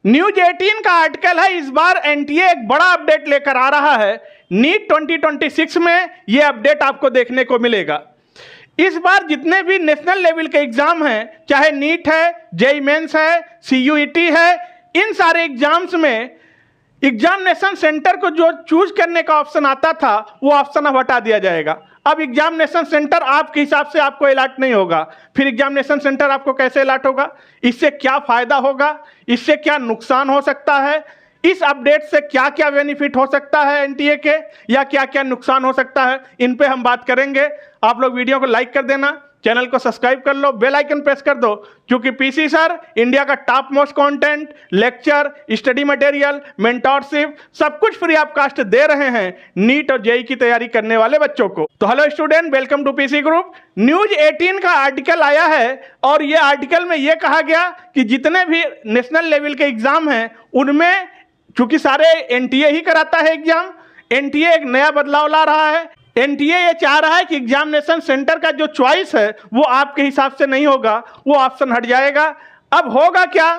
News 18 का article है। इस बार एनटीए एक बड़ा अपडेट लेकर आ रहा है। नीट 2026 में यह अपडेट आपको देखने को मिलेगा। इस बार जितने भी नेशनल लेवल के एग्जाम हैं, चाहे नीट है, जेईई मेंस है, सीयूईटी है, इन सारे एग्जाम्स में एग्जामिनेशन सेंटर को जो चूज करने का ऑप्शन आता था वो ऑप्शन अब हटा दिया जाएगा। अब एग्जामिनेशन सेंटर आपके हिसाब से आपको अलॉट नहीं होगा। फिर एग्जामिनेशन सेंटर आपको कैसे अलॉट होगा, इससे क्या फायदा होगा, इससे क्या नुकसान हो सकता है, इस अपडेट से क्या क्या बेनिफिट हो सकता है एनटीए के, या क्या क्या नुकसान हो सकता है, इन पे हम बात करेंगे। आप लोग वीडियो को लाइक कर देना, चैनल को सब्सक्राइब कर लो, बेल आइकन प्रेस कर दो, क्योंकि पीसी सर इंडिया का top most content, lecture, study material, mentorship सब कुछ फ्री ऑफ कास्ट दे रहे हैं नीट और जेईई की तैयारी करने वाले बच्चों को। तो hello student, welcome to PC group. News 18 का आर्टिकल आया है और ये आर्टिकल में ये कहा गया कि जितने भी नेशनल लेवल के एग्जाम हैं उनमें, चूंकि सारे एनटीए ही कराता है एग्जाम, एनटीए एक नया बदलाव ला रहा है। एनटीए ये चाह रहा है कि एग्जामिनेशन सेंटर का जो चॉइस है वो आपके हिसाब से नहीं होगा, वो ऑप्शन हट जाएगा। अब होगा क्या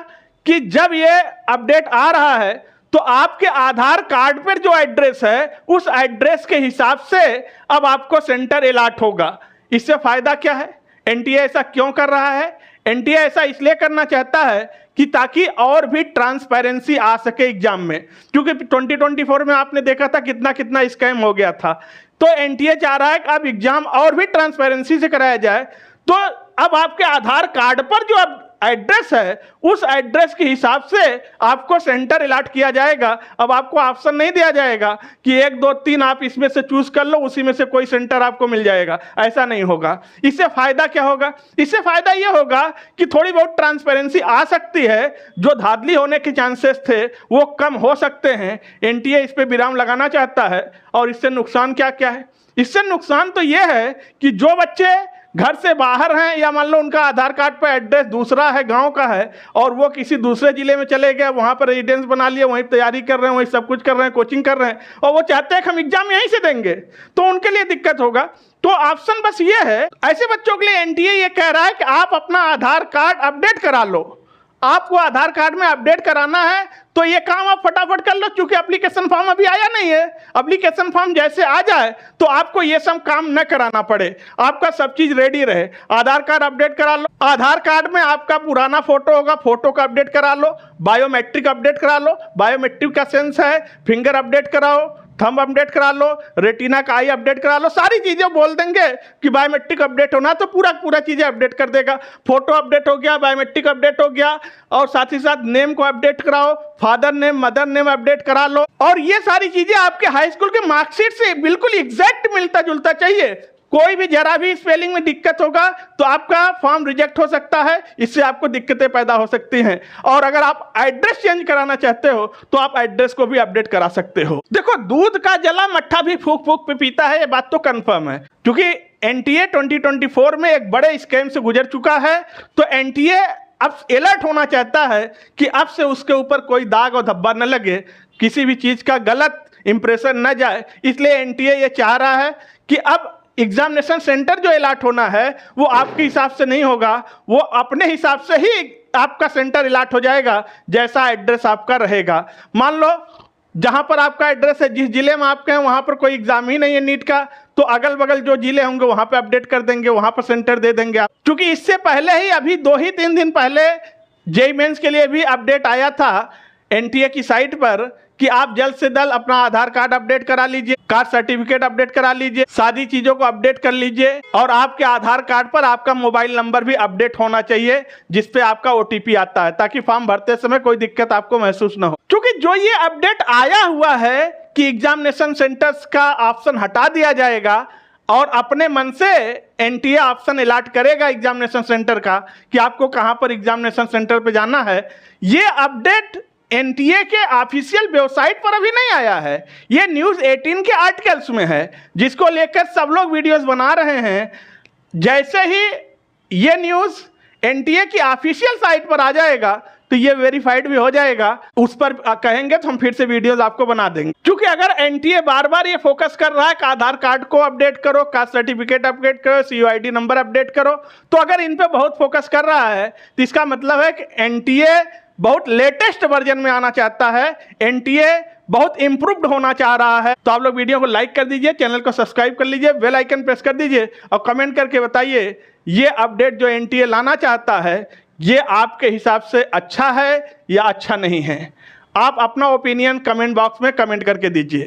कि जब ये अपडेट आ रहा है तो आपके आधार कार्ड पर जो एड्रेस है उस एड्रेस के हिसाब से अब आपको सेंटर अलॉट होगा। इससे फायदा क्या है, एनटीए ऐसा क्यों कर रहा है? एनटीए ऐसा इसलिए करना चाहता है कि ताकि और भी ट्रांसपेरेंसी आ सके एग्जाम में, क्योंकि 2024 में आपने देखा था कितना कितना स्कैम हो गया था। तो एनटीए चाह रहा है कि अब एग्जाम और भी ट्रांसपेरेंसी से कराया जाए। तो अब आपके आधार कार्ड पर जो अब एड्रेस है उस एड्रेस के हिसाब से आपको सेंटर अलॉट किया जाएगा। अब आपको ऑप्शन नहीं दिया जाएगा कि 1 2 3 आप इसमें से चूज कर लो, उसी में से कोई सेंटर आपको मिल जाएगा, ऐसा नहीं होगा। इससे फायदा क्या होगा? इससे फायदा यह होगा कि थोड़ी बहुत ट्रांसपेरेंसी आ सकती है, जो धांधली होने के चांसेस थे वो कम हो सकते हैं। एनटीए इस पर विराम लगाना चाहता है। और इससे नुकसान क्या क्या है? इससे नुकसान तो यह है कि जो बच्चे घर से बाहर हैं, या मान लो उनका आधार कार्ड पर एड्रेस दूसरा है, गांव का है, और वो किसी दूसरे जिले में चले गए, वहां पर रेजिडेंस बना लिए, वहीं तैयारी कर रहे हैं, वहीं सब कुछ कर रहे हैं, कोचिंग कर रहे हैं, और वो चाहते हैं कि हम एग्जाम यहीं से देंगे, तो उनके लिए दिक्कत होगा। तो ऑप्शन बस ये है, ऐसे बच्चों के लिए एनटीए ये कह रहा है कि आप अपना आधार कार्ड अपडेट करा लो। आपको आधार कार्ड में अपडेट कराना है तो ये काम आप फटाफट कर लो, क्योंकि एप्लीकेशन फॉर्म अभी आया नहीं है। एप्लीकेशन फॉर्म जैसे आ जाए तो आपको ये सब काम न कराना पड़े, आपका सब चीज रेडी रहे। आधार कार्ड अपडेट करा लो, आधार कार्ड में आपका पुराना फोटो होगा, फोटो का अपडेट करा लो, बायोमेट्रिक अपडेट करा लो, बायोमेट्रिक का सेंस है, फिंगर अपडेट कराओ, थंब अपडेट करा लो, रेटिना का आई अपडेट करा लो। सारी चीजें बोल देंगे कि बायोमेट्रिक अपडेट होना, तो पूरा चीजें अपडेट कर देगा। फोटो अपडेट हो गया, बायोमेट्रिक अपडेट हो गया, और साथ ही साथ नेम को अपडेट कराओ, father name, mother name update करा लो। और ये सारी चीजें आपके हाई स्कूल के मार्कशीट से बिल्कुल एग्जैक्ट मिलता जुलता चाहिए। कोई भी जरा भी स्पेलिंग में दिक्कत होगा तो आपका फॉर्म रिजेक्ट हो सकता है, इससे आपको दिक्कतें पैदा हो सकती हैं। और अगर आप एड्रेस चेंज कराना चाहते हो तो आप एड्रेस को भी अपडेट करा सकते हो। देखो, दूध का जला मट्ठा भी फूक फूक पे पीता है, ये बात तो कंफर्म है, क्योंकि एनटीए 2024 में एक बड़े स्कैम से गुजर चुका है। तो एनटीए अब अलर्ट होना चाहता है कि अब से उसके ऊपर कोई दाग और धब्बा न लगे, किसी भी चीज का गलत इंप्रेशन न जाए। इसलिए एनटीए ये चाह रहा है कि अब एग्जामिनेशन सेंटर जो अलॉट होना है वो आपके हिसाब से नहीं होगा, वो अपने हिसाब से ही आपका सेंटर अलॉट हो जाएगा, जैसा एड्रेस आपका रहेगा। मान लो जहां पर आपका एड्रेस है, जिस जिले में आपके हैं वहां पर कोई एग्जाम ही नहीं है नीट का, तो अगल बगल जो जिले होंगे वहां पे अपडेट कर देंगे, वहां पर सेंटर दे देंगे आप। क्योंकि इससे पहले ही अभी 2 ही 3 दिन पहले जेईई मेंस के लिए भी अपडेट आया था एनटीए की साइट पर कि आप जल्द से जल्द अपना आधार कार्ड अपडेट करा लीजिए, कास्ट सर्टिफिकेट अपडेट करा लीजिए, सारी चीजों को अपडेट कर लीजिए, और आपके आधार कार्ड पर आपका मोबाइल नंबर भी अपडेट होना चाहिए जिसपे आपका ओटीपी आता है, ताकि फॉर्म भरते समय कोई दिक्कत आपको महसूस ना हो। क्योंकि जो ये अपडेट आया हुआ है कि एग्जामिनेशन सेंटर्स का ऑप्शन हटा दिया जाएगा और अपने मन से एनटीए ऑप्शन अलॉट करेगा एग्जामिनेशन सेंटर का कि आपको कहां पर एग्जामिनेशन सेंटर पे जाना है, ये अपडेट एनटीए के ऑफिशियल वेबसाइट पर अभी नहीं आया है। ये न्यूज 18 के आर्टिकल्स में है, जिसको लेकर सब लोग वीडियोस बना रहे हैं। जैसे ही ये न्यूज एनटीए की ऑफिशियल साइट पर आ जाएगा तो ये वेरीफाइड भी हो जाएगा, उस पर कहेंगे तो हम फिर से वीडियोस आपको बना देंगे। क्योंकि अगर एनटीए बार बार ये फोकस कर रहा है कि आधार कार्ड को अपडेट करो, कास्ट सर्टिफिकेट अपडेट करो, सीयूआईडी नंबर अपडेट करो, तो अगर इन पे बहुत फोकस कर रहा है तो इसका मतलब है कि एनटीए बहुत लेटेस्ट वर्जन में आना चाहता है, एनटीए बहुत इंप्रूव्ड होना चाह रहा है, तो आप लोग वीडियो को लाइक कर दीजिए, चैनल को सब्सक्राइब कर लीजिए, बेल आइकन प्रेस कर दीजिए और कमेंट करके बताइए ये अपडेट जो एनटीए लाना चाहता है ये आपके हिसाब से अच्छा है या अच्छा नहीं है। आप अपना ओपिनियन कमेंट बॉक्स में कमेंट करके दीजिए।